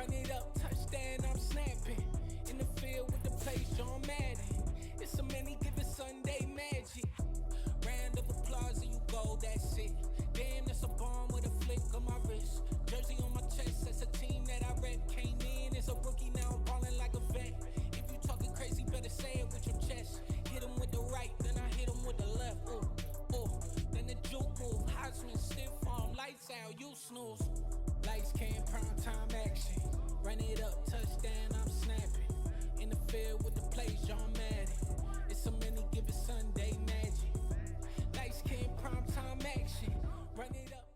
Run it up, touchdown, I'm snapping. In the field with the plays, John Madden. It's so many, give it Sunday magic. Round of applause and you go, that's it. Damn, that's a bomb with a flick on my wrist. Jersey on my chest, that's a team that I rep. Came in as a rookie, now I'm ballin' like a vet. If you talking crazy, better say it with your chest. Hit him with the right, then I hit him with the left. Ooh, ooh, then the juke move. Heisman, stiff arm, lights out, you snooze. Lights came, prime time action. Run it up, touchdown, I'm snapping. In the field with the plays, John Madden. It's so many, give it Sunday magic. Lights came, prime time action. Run it up.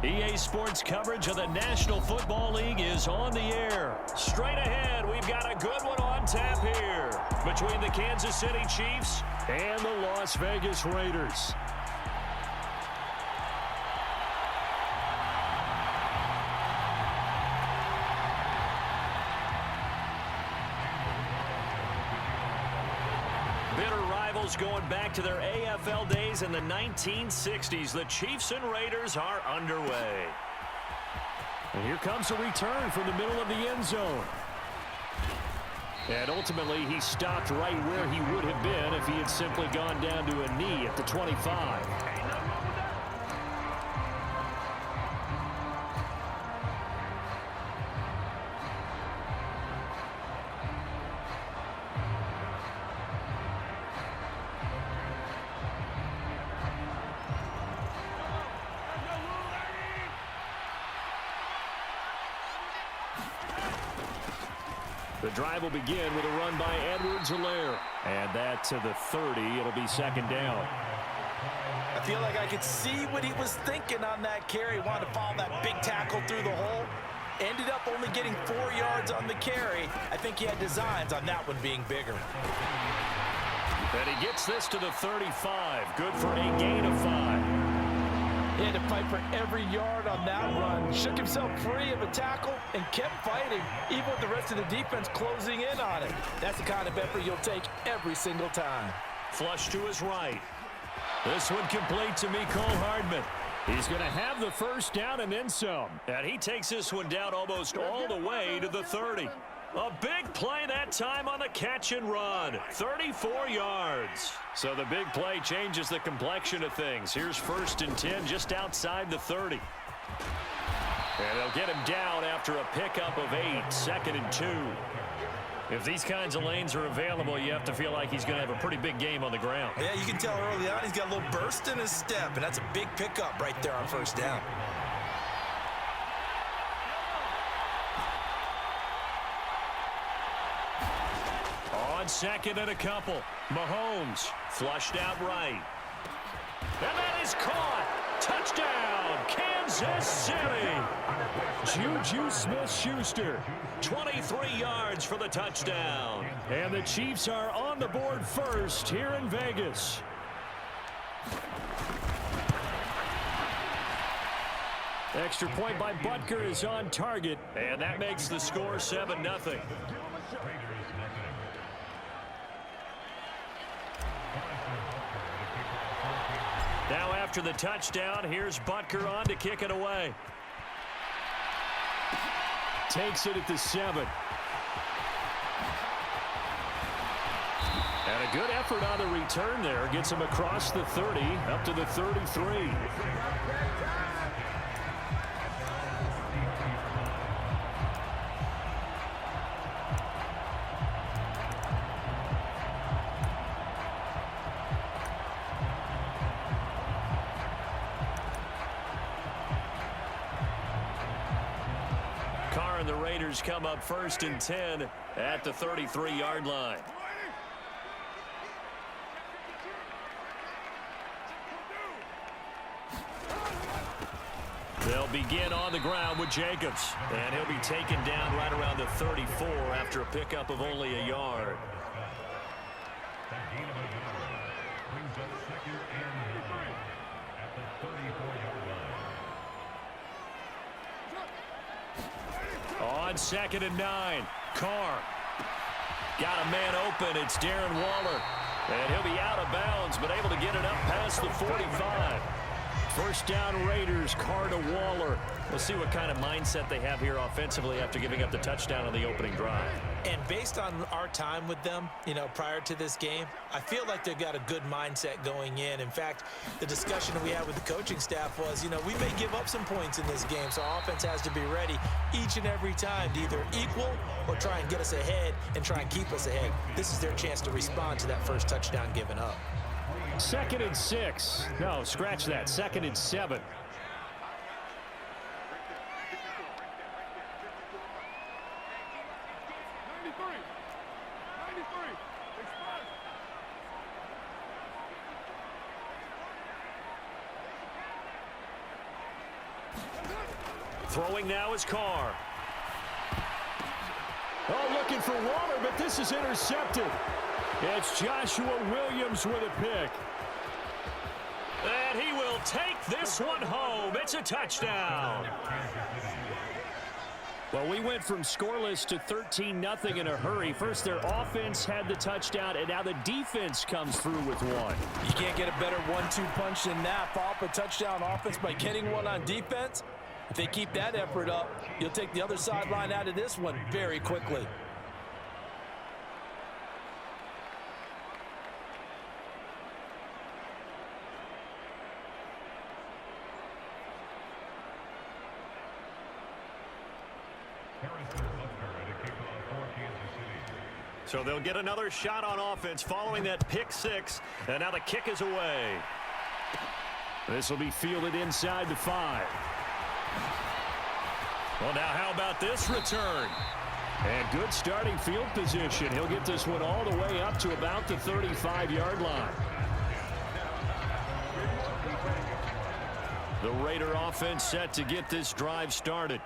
EA Sports coverage of the National Football League is on the air. Straight ahead, we've got a good one on tap here between the Kansas City Chiefs and the Las Vegas Raiders. Going back to their AFL days in the 1960s, the Chiefs and Raiders are underway. And here comes a return from the middle of the end zone. And ultimately, he stopped right where he would have been if he had simply gone down to a knee at the 25. The drive will begin with a run by Edwards-Helaire. And that to the 30. It'll be second down. I feel like I could see what he was thinking on that carry. Wanted to follow that big tackle through the hole. Ended up only getting 4 yards on the carry. I think he had designs on that one being bigger. And he gets this to the 35. Good for a gain of 5. He had to fight for every yard on that run. Shook himself free of a tackle and kept fighting, even with the rest of the defense closing in on him. That's the kind of effort you'll take every single time. Flush to his right. This one complete to Mecole Hardman. He's going to have the first down and then some. And he takes this one down almost all the way to the 30. A big play that time on the catch and run. 34 yards. So the big play changes the complexion of things. Here's 1st and 10 just outside the 30. And they'll get him down after a pickup of 8, 2nd and 2. If these kinds of lanes are available, you have to feel like he's going to have a pretty big game on the ground. Yeah, you can tell early on he's got a little burst in his step, and that's a big pickup right there on 1st down. On 2nd and a couple, Mahomes flushed out right. And that is caught. Touchdown, Kansas City. Juju Smith-Schuster, 23 yards for the touchdown. And the Chiefs are on the board first here in Vegas. Extra point by Butker is on target, and that makes the score 7-0. Now after the touchdown, here's Butker on to kick it away. Takes it at the 7. And a good effort on the return there. Gets him across the 30, up to the 33. Carr and the Raiders come up 1st and 10 at the 33-yard line. They'll begin on the ground with Jacobs, and he'll be taken down right around the 34 after a pickup of only a yard. On 2nd and 9, Carr. Got a man open. It's Darren Waller. And he'll be out of bounds, but able to get it up past the 45. First down Raiders, Carr to Waller. We'll see what kind of mindset they have here offensively after giving up the touchdown on the opening drive. And based on our time with them, prior to this game, I feel like they've got a good mindset going in. In fact, the discussion that we had with the coaching staff was, we may give up some points in this game, so our offense has to be ready each and every time to either equal or try and get us ahead and try and keep us ahead. This is their chance to respond to that first touchdown given up. 2nd and 6. No, scratch that. 2nd and 7. Throwing now is Carr. Oh, looking for Waller, but this is intercepted. It's Joshua Williams with a pick. And he will take this one home. It's a touchdown. Well, we went from scoreless to 13-0 in a hurry. First, their offense had the touchdown, and now the defense comes through with one. You can't get a better 1-2 punch than that. Follow up a touchdown offense by getting one on defense. If they keep that effort up, you'll take the other sideline out of this one very quickly. So they'll get another shot on offense following that pick six, and now the kick is away. This will be fielded inside the 5. Well, now how about this return? And good starting field position. He'll get this one all the way up to about the 35-yard line. The Raider offense set to get this drive started.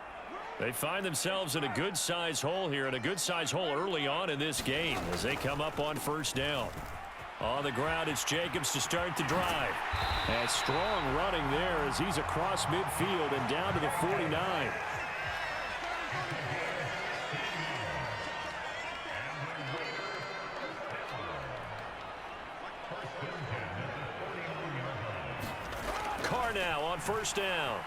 They find themselves in a good-size hole here, and a good-size hole early on in this game as they come up on first down. On the ground, it's Jacobs to start the drive. And strong running there as he's across midfield and down to the 49. Carr now on first down.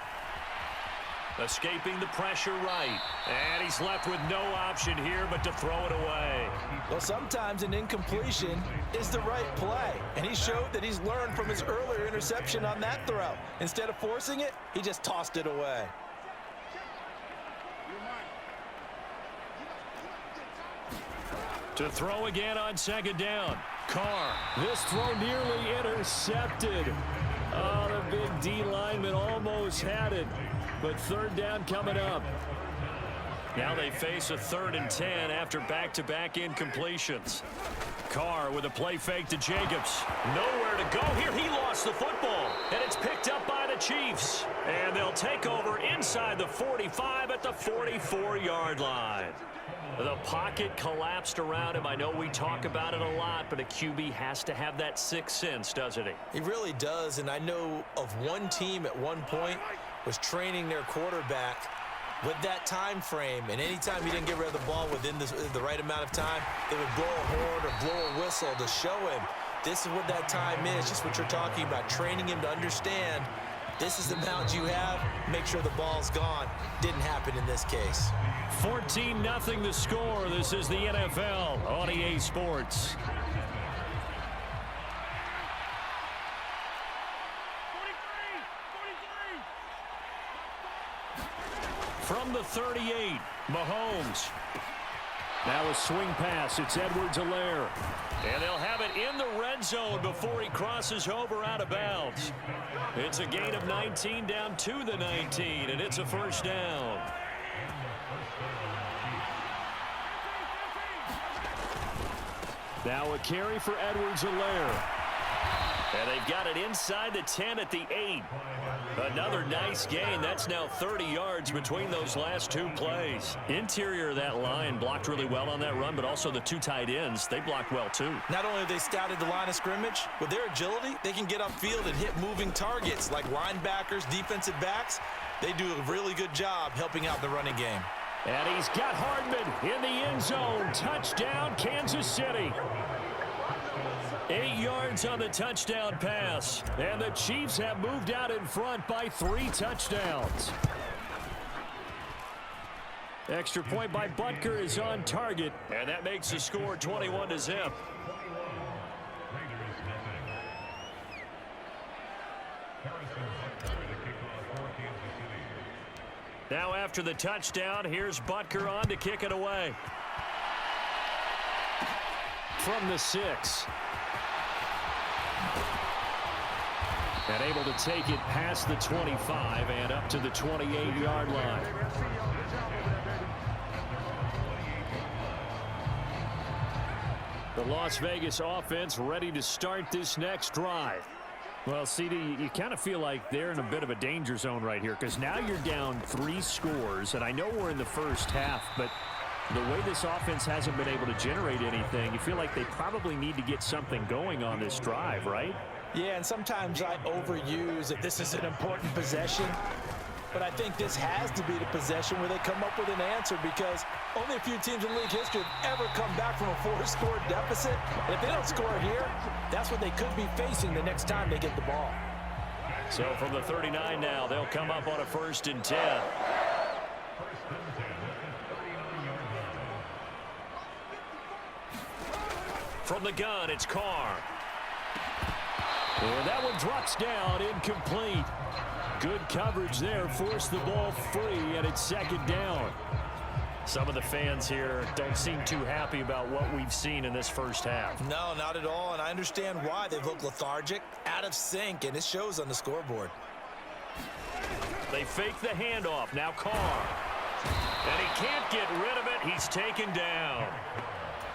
Escaping the pressure right. And he's left with no option here but to throw it away. Well, sometimes an incompletion is the right play. And he showed that he's learned from his earlier interception on that throw. Instead of forcing it, he just tossed it away. To throw again on second down. Carr. This throw nearly intercepted. Oh, the big D lineman almost had it. But third down coming up. Now they face a 3rd and 10 after back-to-back incompletions. Carr with a play fake to Jacobs. Nowhere to go here. He lost the football. And it's picked up by the Chiefs. And they'll take over inside the 45 at the 44-yard line. The pocket collapsed around him. I know we talk about it a lot, but a QB has to have that sixth sense, doesn't he? He really does, and I know of one team at one point was training their quarterback with that time frame, and anytime he didn't get rid of the ball within the right amount of time, they would blow a horn or blow a whistle to show him this is what that time is, just what you're talking about, training him to understand this is the amount you have, make sure the ball's gone. Didn't happen in this case. 14-0 the score. This is the NFL on EA Sports. From the 38, Mahomes. Now a swing pass. It's Edwards-Helaire. And they'll have it in the red zone before he crosses over out of bounds. It's a gain of 19 down to the 19, and it's a first down. Now a carry for Edwards-Helaire. And they've got it inside the 10 at the 8. Another nice gain. That's now 30 yards between those last two plays. Interior of that line blocked really well on that run, but also the two tight ends, they blocked well too. Not only have they scouted the line of scrimmage, with their agility, they can get upfield and hit moving targets like linebackers, defensive backs. They do a really good job helping out the running game. And he's got Hardman in the end zone. Touchdown, Kansas City. 8 yards on the touchdown pass. And the Chiefs have moved out in front by 3 touchdowns. Extra point by Butker is on target. And that makes the score 21-0. Now after the touchdown, here's Butker on to kick it away. From the 6. And able to take it past the 25 and up to the 28-yard line. The Las Vegas offense ready to start this next drive. Well, CD, you kind of feel like they're in a bit of a danger zone right here because now you're down 3 scores, and I know we're in the first half, but the way this offense hasn't been able to generate anything, you feel like they probably need to get something going on this drive, right? Yeah, and sometimes I overuse that this is an important possession, but I think this has to be the possession where they come up with an answer because only a few teams in league history have ever come back from a 4-score deficit. And if they don't score here, that's what they could be facing the next time they get the ball. So from the 39 now, they'll come up on a 1st and 10. From the gun, it's Carr. And that one drops down, incomplete. Good coverage there, forced the ball free, and it's 2nd down. Some of the fans here don't seem too happy about what we've seen in this first half. No, not at all, and I understand why. They've looked lethargic, out of sync, and it shows on the scoreboard. They fake the handoff. Now Carr. And he can't get rid of it. He's taken down.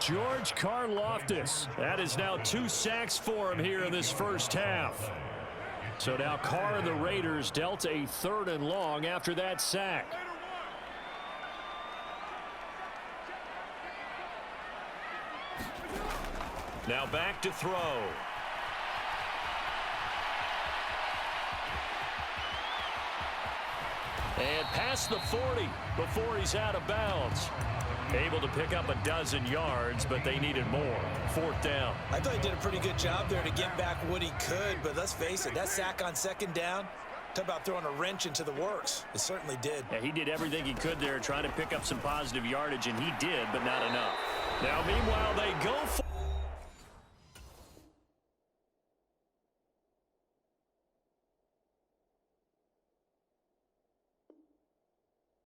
George Karlaftis. That is now 2 sacks for him here in this first half. So now Carr and the Raiders dealt a 3rd and long after that sack. Now back to throw. And past the 40 before he's out of bounds. Able to pick up a 12 yards, but they needed more. 4th down. I thought he did a pretty good job there to get back what he could, but let's face it, that sack on 2nd down, talk about throwing a wrench into the works. It certainly did. Yeah, he did everything he could there trying to pick up some positive yardage, and he did, but not enough. Now, meanwhile, they go for